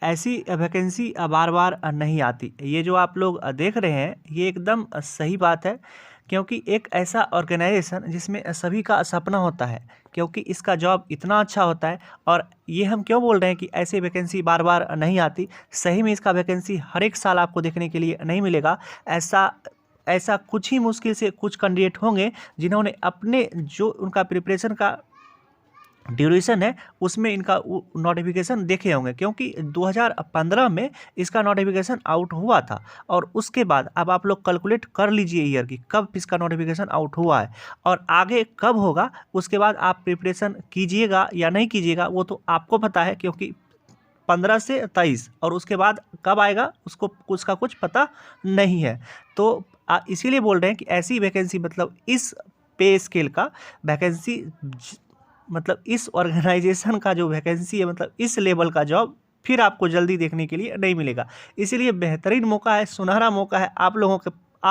ऐसी वैकेंसी बार बार नहीं आती। ये जो आप लोग देख रहे हैं ये एकदम सही बात है, क्योंकि एक ऐसा ऑर्गेनाइजेशन जिसमें सभी का सपना होता है, क्योंकि इसका जॉब इतना अच्छा होता है। और ये हम क्यों बोल रहे हैं कि ऐसी वैकेंसी बार बार नहीं आती, सही में इसका वैकेंसी हर एक साल आपको देखने के लिए नहीं मिलेगा। ऐसा ऐसा कुछ ही मुश्किल से कुछ कैंडिडेट होंगे जिन्होंने अपने जो उनका प्रिपरेशन का ड्यूरेशन है उसमें इनका नोटिफिकेशन देखे होंगे, क्योंकि 2015 में इसका नोटिफिकेशन आउट हुआ था। और उसके बाद अब आप लोग कैलकुलेट कर लीजिए ईयर की कब इसका नोटिफिकेशन आउट हुआ है और आगे कब होगा। उसके बाद आप प्रिपरेशन कीजिएगा या नहीं कीजिएगा वो तो आपको पता है, क्योंकि 15 से 23 और उसके बाद कब आएगा उसका कुछ पता नहीं है। तो इसीलिए बोल रहे हैं कि ऐसी वैकेंसी मतलब इस पे स्केल का वैकेंसी, मतलब इस ऑर्गेनाइजेशन का जो वैकेंसी है, मतलब इस लेवल का जॉब फिर आपको जल्दी देखने के लिए नहीं मिलेगा। इसीलिए बेहतरीन मौका है, सुनहरा मौका है आप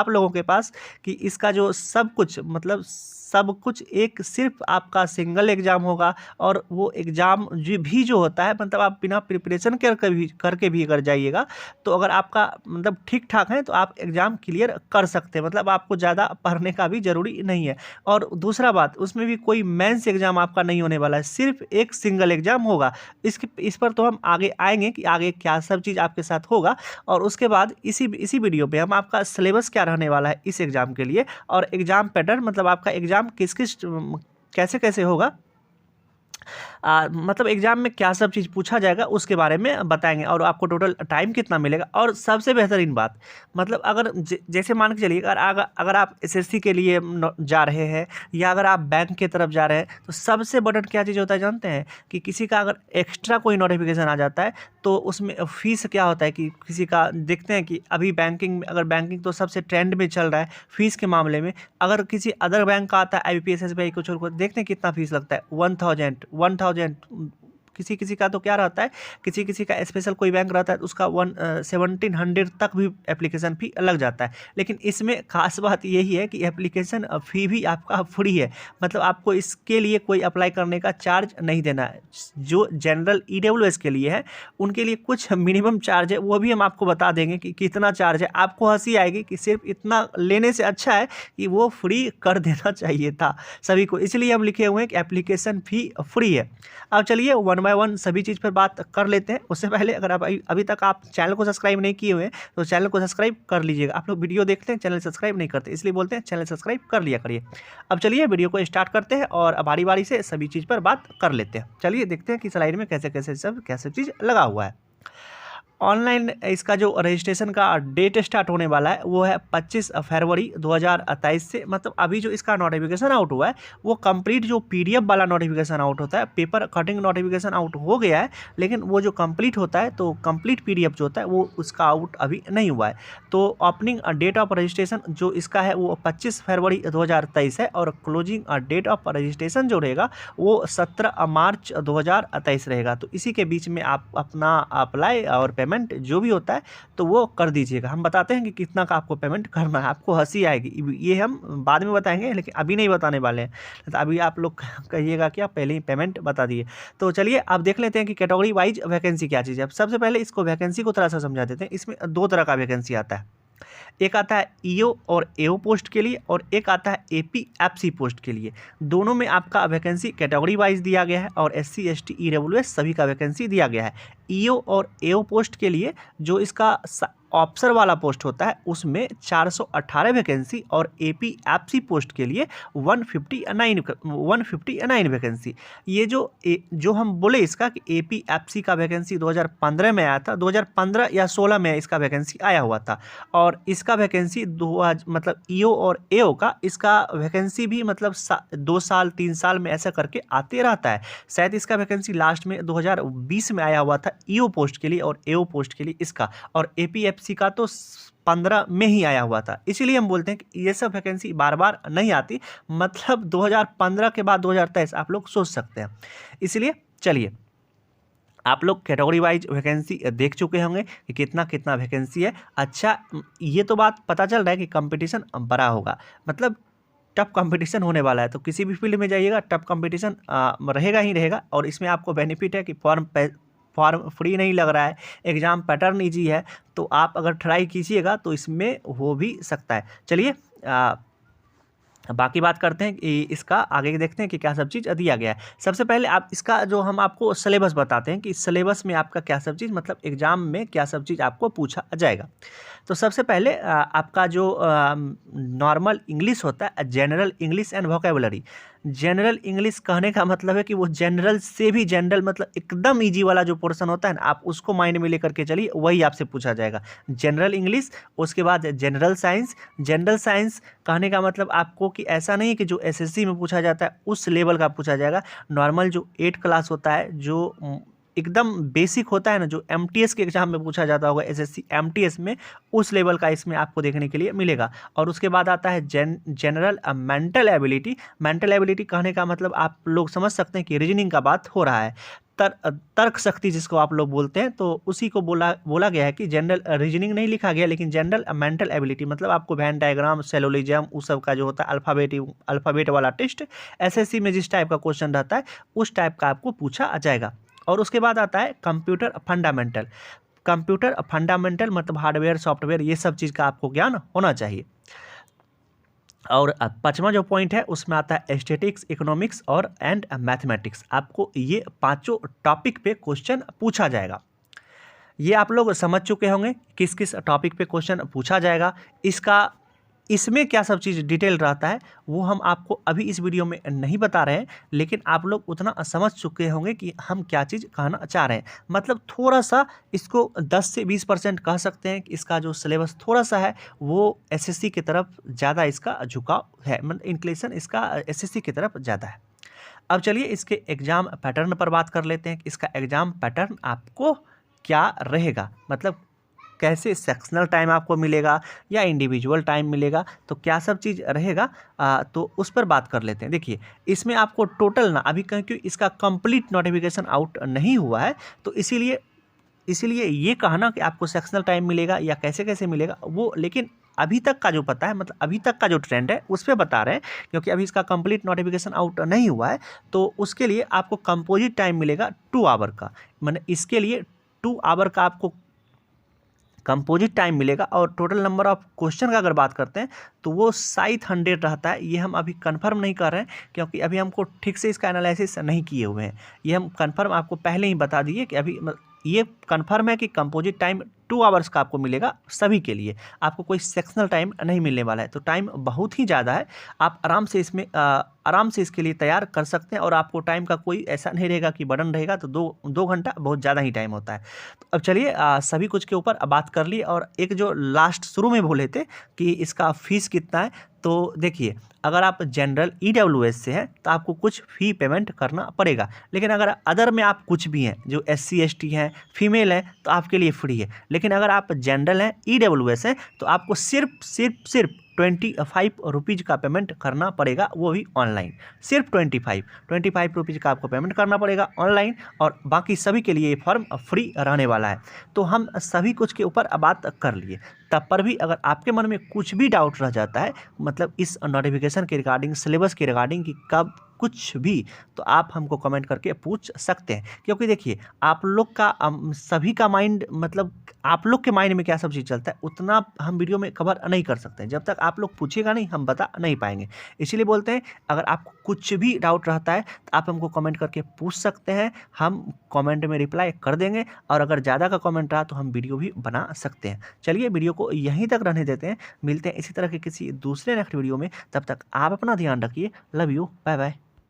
लोगों के पास कि इसका जो सब कुछ मतलब सब कुछ एक सिर्फ आपका सिंगल एग्ज़ाम होगा। और वो एग्ज़ाम जो होता है मतलब आप बिना प्रिपरेशन करके भी अगर जाइएगा तो अगर आपका मतलब ठीक ठाक है तो आप एग्ज़ाम क्लियर कर सकते हैं, मतलब आपको ज़्यादा पढ़ने का भी ज़रूरी नहीं है। और दूसरा बात, उसमें भी कोई मेंस एग्ज़ाम आपका नहीं होने वाला है, सिर्फ एक सिंगल एग्ज़ाम होगा। इस पर तो हम आगे आएंगे कि आगे क्या सब चीज़ आपके साथ होगा। और उसके बाद इसी वीडियो पे हम आपका सिलेबस क्या रहने वाला है इस एग्ज़ाम के लिए, और एग्ज़ाम पैटर्न मतलब आपका एग्ज़ाम किस कैसे कैसे होगा, मतलब एग्जाम में क्या सब चीज़ पूछा जाएगा उसके बारे में बताएंगे। और आपको टोटल टाइम कितना मिलेगा। और सबसे बेहतरीन बात, मतलब अगर जैसे मान के चलिए अगर आप एसएससी के लिए जा रहे हैं या अगर आप बैंक की तरफ जा रहे हैं, तो सबसे बड़ा क्या चीज़ होता है जानते हैं कि किसी का अगर एक्स्ट्रा कोई नोटिफिकेशन आ जाता है तो उसमें फीस क्या होता है कि किसी का देखते हैं कि अभी बैंकिंग तो सबसे ट्रेंड में चल रहा है फीस के मामले में। अगर किसी अदर बैंक का आता है IBPS SBI कुछ और को, देखते हैं कितना फीस लगता है, 1000 किसी किसी का तो क्या रहता है, किसी किसी का स्पेशल कोई बैंक रहता है उसका 1700 तक भी एप्लीकेशन फ़ी लग जाता है। लेकिन इसमें खास बात यही है कि एप्लीकेशन फ़ी भी आपका फ्री है, मतलब आपको इसके लिए कोई अप्लाई करने का चार्ज नहीं देना है। जो जनरल EWS के लिए है उनके लिए कुछ मिनिमम चार्ज है, वो भी हम आपको बता देंगे कि कितना चार्ज है। आपको हंसी आएगी कि सिर्फ इतना लेने से अच्छा है कि वो फ्री कर देना चाहिए था सभी को, इसलिए हम लिखे हुए हैं कि एप्लीकेशन फ़ी फ्री है। अब चलिए 1 बाय 1 सभी चीज़ पर बात कर लेते हैं। उससे पहले अगर आप अभी तक आप चैनल को सब्सक्राइब नहीं किए हुए हैं तो चैनल को सब्सक्राइब कर लीजिएगा। आप लोग वीडियो देखते हैं चैनल सब्सक्राइब नहीं करते, इसलिए बोलते हैं चैनल सब्सक्राइब कर लिया करिए। अब चलिए वीडियो को स्टार्ट करते हैं और बारी बारी से सभी चीज़ पर बात कर लेते हैं। चलिए देखते हैं कि स्लाइड में कैसे चीज़ लगा हुआ है। ऑनलाइन इसका जो रजिस्ट्रेशन का डेट स्टार्ट होने वाला है वो है 25 फरवरी 2023 से। मतलब अभी जो इसका नोटिफिकेशन आउट हुआ है वो कंप्लीट जो PDF वाला नोटिफिकेशन आउट होता है, पेपर कटिंग नोटिफिकेशन आउट हो गया है, लेकिन वो जो कंप्लीट होता है तो कंप्लीट PDF जो होता है वो उसका आउट अभी नहीं हुआ है। तो ओपनिंग डेट ऑफ रजिस्ट्रेशन जो इसका है वो 25 फरवरी 2023 है और क्लोजिंग डेट ऑफ रजिस्ट्रेशन जो रहेगा वो 17 मार्च 2023 रहेगा। तो इसी के बीच में आप अपना अप्लाई और पेमेंट जो भी होता है तो वो कर दीजिएगा। हम बताते हैं कि कितना का आपको पेमेंट करना है, आपको हंसी आएगी, ये हम बाद में बताएंगे लेकिन अभी नहीं बताने वाले हैं। तो अभी आप लोग कहिएगा कि आप पहले ही पेमेंट बता दिए। तो चलिए अब देख लेते हैं कि कैटेगरी वाइज वैकेंसी क्या चीज़ है। अब सबसे पहले इसको वैकेंसी को थोड़ा सा समझा देते हैं। इसमें 2 तरह का वैकेंसी आता है, एक आता है EO और AO पोस्ट के लिए और एक आता है APFC पोस्ट के लिए। दोनों में आपका वैकेंसी कैटेगरी वाइज दिया गया है और SC ST EWS सभी का वैकेंसी दिया गया है। EO और AO पोस्ट के लिए जो इसका ऑफिसर वाला पोस्ट होता है उसमें 418 वैकेंसी और APFC पोस्ट के लिए 159 वैकेंसी। ये जो हम बोले इसका कि APFC का वैकेंसी 2015 में आया था, 2015 या 16 में इसका वैकेंसी आया हुआ था। और इसका वैकेंसी मतलब EO और AO का इसका वैकेंसी भी मतलब 2 साल 3 साल में ऐसा करके आते रहता है। शायद इसका वैकेंसी लास्ट में 2020 में आया हुआ था EO पोस्ट के लिए और AO पोस्ट के लिए इसका, और APFC का तो 15 में ही आया हुआ था। इसीलिए हम बोलते हैं कि ये सब वैकेंसी बार बार नहीं आती, मतलब 2015 के बाद 2023 आप लोग सोच सकते हैं। इसलिए चलिए आप लोग कैटेगरी वाइज वैकेंसी देख चुके होंगे कि कितना कितना वैकेंसी है। अच्छा, ये तो बात पता चल रहा है कि कंपटीशन बड़ा होगा, मतलब टफ कंपटीशन होने वाला है। तो किसी भी फील्ड में जाइएगा टफ कंपटीशन रहेगा ही रहेगा। और इसमें आपको बेनिफिट है कि फॉर्म फ्री नहीं लग रहा है, एग्ज़ाम पैटर्न ईजी है, तो आप अगर ट्राई कीजिएगा तो इसमें हो भी सकता है। चलिए बाकी बात करते हैं कि इसका आगे देखते हैं कि क्या सब चीज़ दिया गया है। सबसे पहले आप इसका जो हम आपको सिलेबस बताते हैं कि इस सिलेबस में आपका क्या सब चीज़ मतलब एग्ज़ाम में क्या सब चीज़ आपको पूछा जाएगा। तो सबसे पहले आपका जो नॉर्मल इंग्लिश होता है, general English and vocabulary. General English कहने का मतलब है कि वो जनरल से भी जनरल मतलब एकदम ईजी वाला जो पोर्शन होता है ना, आप उसको माइंड में लेकर के चलिए, वही आपसे पूछा जाएगा। जनरल इंग्लिश, उसके बाद जनरल साइंस। जनरल साइंस कहने का मतलब आपको कि ऐसा नहीं है कि जो एसएससी में पूछा जाता है उस लेवल का पूछा जाएगा। नॉर्मल जो 8 क्लास होता है, जो एकदम बेसिक होता है ना, जो एमटीएस के एग्जाम में पूछा जाता होगा एसएससी एमटीएस में, उस लेवल का इसमें आपको देखने के लिए मिलेगा। और उसके बाद आता है general mental ability. Mental ability कहने का मतलब आप लोग समझ सकते हैं कि रीजनिंग का बात हो रहा है, तर्क शक्ति जिसको आप लोग बोलते हैं, तो उसी को बोला गया है कि जनरल रीजनिंग नहीं लिखा गया, लेकिन जनरल मेंटल एबिलिटी मतलब आपको वैन डायग्राम, सेलोलिज्म, उस सब का जो होता है अल्फ़ाबेट वाला टेस्ट, एसएससी में जिस टाइप का क्वेश्चन रहता है उस टाइप का आपको पूछा जाएगा। और उसके बाद आता है कंप्यूटर फंडामेंटल। कंप्यूटर फंडामेंटल मतलब हार्डवेयर, सॉफ्टवेयर, ये सब चीज़ का आपको ज्ञान होना चाहिए। और पांचवा जो पॉइंट है उसमें आता है स्टैटिस्टिक्स, इकोनॉमिक्स और एंड मैथमेटिक्स। आपको ये पांचों टॉपिक पे क्वेश्चन पूछा जाएगा। ये आप लोग समझ चुके होंगे किस किस टॉपिक पे क्वेश्चन पूछा जाएगा। इसमें क्या सब चीज़ डिटेल रहता है वो हम आपको अभी इस वीडियो में नहीं बता रहे हैं, लेकिन आप लोग उतना समझ चुके होंगे कि हम क्या चीज़ कहना चाह रहे हैं। मतलब थोड़ा सा इसको 10 से 20% कह सकते हैं कि इसका जो सिलेबस थोड़ा सा है वो एसएससी की तरफ ज़्यादा इसका झुकाव है, मतलब इंक्लिनेशन इसका एसएससी की तरफ ज़्यादा है। अब चलिए इसके एग्ज़ाम पैटर्न पर बात कर लेते हैं कि इसका एग्ज़ाम पैटर्न आपको क्या रहेगा, मतलब कैसे सेक्शनल टाइम आपको मिलेगा या इंडिविजुअल टाइम मिलेगा, तो क्या सब चीज़ रहेगा, तो उस पर बात कर लेते हैं। देखिए इसमें आपको टोटल ना अभी क्योंकि इसका कंप्लीट नोटिफिकेशन आउट नहीं हुआ है, तो इसीलिए ये कहना कि आपको सेक्शनल टाइम मिलेगा या कैसे कैसे मिलेगा वो, लेकिन अभी तक का जो पता है मतलब अभी तक का जो ट्रेंड है उस पर बता रहे हैं, क्योंकि अभी इसका कंप्लीट नोटिफिकेशन आउट नहीं हुआ है। तो उसके लिए आपको कंपोजिट टाइम मिलेगा 2 आवर का, मतलब इसके लिए 2 आवर का आपको कंपोजिट टाइम मिलेगा। और टोटल नंबर ऑफ क्वेश्चन का अगर बात करते हैं तो वो 700 रहता है। ये हम अभी कंफर्म नहीं कर रहे हैं क्योंकि अभी हमको ठीक से इसका एनालिसिस नहीं किए हुए हैं। ये हम कंफर्म आपको पहले ही बता दिए कि अभी ये कंफर्म है कि कंपोजिट टाइम 2 आवर्स का आपको मिलेगा सभी के लिए, आपको कोई सेक्शनल टाइम नहीं मिलने वाला है। तो टाइम बहुत ही ज़्यादा है, आप आराम से इसके लिए तैयार कर सकते हैं। और आपको टाइम का कोई ऐसा नहीं रहेगा कि बर्डन रहेगा, तो 2 घंटा बहुत ज़्यादा ही टाइम होता है। तो अब चलिए सभी कुछ के ऊपर बात कर लिए। और एक जो लास्ट शुरू में बोले थे कि इसका फीस कितना है, तो देखिए अगर आप जनरल ईडब्ल्यूएस से हैं तो आपको कुछ फ़ी पेमेंट करना पड़ेगा, लेकिन अगर अदर में आप कुछ भी हैं जो SC ST हैं, फीमेल हैं, तो आपके लिए फ्री है। लेकिन अगर आप जनरल हैं, ईडब्ल्यूएस हैं, तो आपको सिर्फ 25 रुपीज़ का पेमेंट करना पड़ेगा, वो भी ऑनलाइन। सिर्फ 25 रुपीज़ का आपको पेमेंट करना पड़ेगा ऑनलाइन, और बाकी सभी के लिए ये फॉर्म फ्री रहने वाला है। तो हम सभी कुछ के ऊपर बात कर लिए। तब पर भी अगर आपके मन में कुछ भी डाउट रह जाता है, मतलब इस नोटिफिकेशन के रिगार्डिंग, सिलेबस के रिगार्डिंग कि कब कुछ भी, तो आप हमको कमेंट करके पूछ सकते हैं। क्योंकि देखिए आप लोग का सभी का माइंड, मतलब आप लोग के माइंड में क्या सब चीज़ चलता है उतना हम वीडियो में कवर नहीं कर सकते हैं। जब तक आप लोग पूछेगा नहीं हम बता नहीं पाएंगे। इसीलिए बोलते हैं अगर आपको कुछ भी डाउट रहता है तो आप हमको कमेंट करके पूछ सकते हैं, हम कमेंट में रिप्लाई कर देंगे। और अगर ज़्यादा का कमेंट रहा तो हम वीडियो भी बना सकते हैं। चलिए वीडियो को यहीं तक रहने देते हैं, मिलते हैं इसी तरह के किसी दूसरे नेक्स्ट वीडियो में। तब तक आप अपना ध्यान रखिए। Love you, bye bye.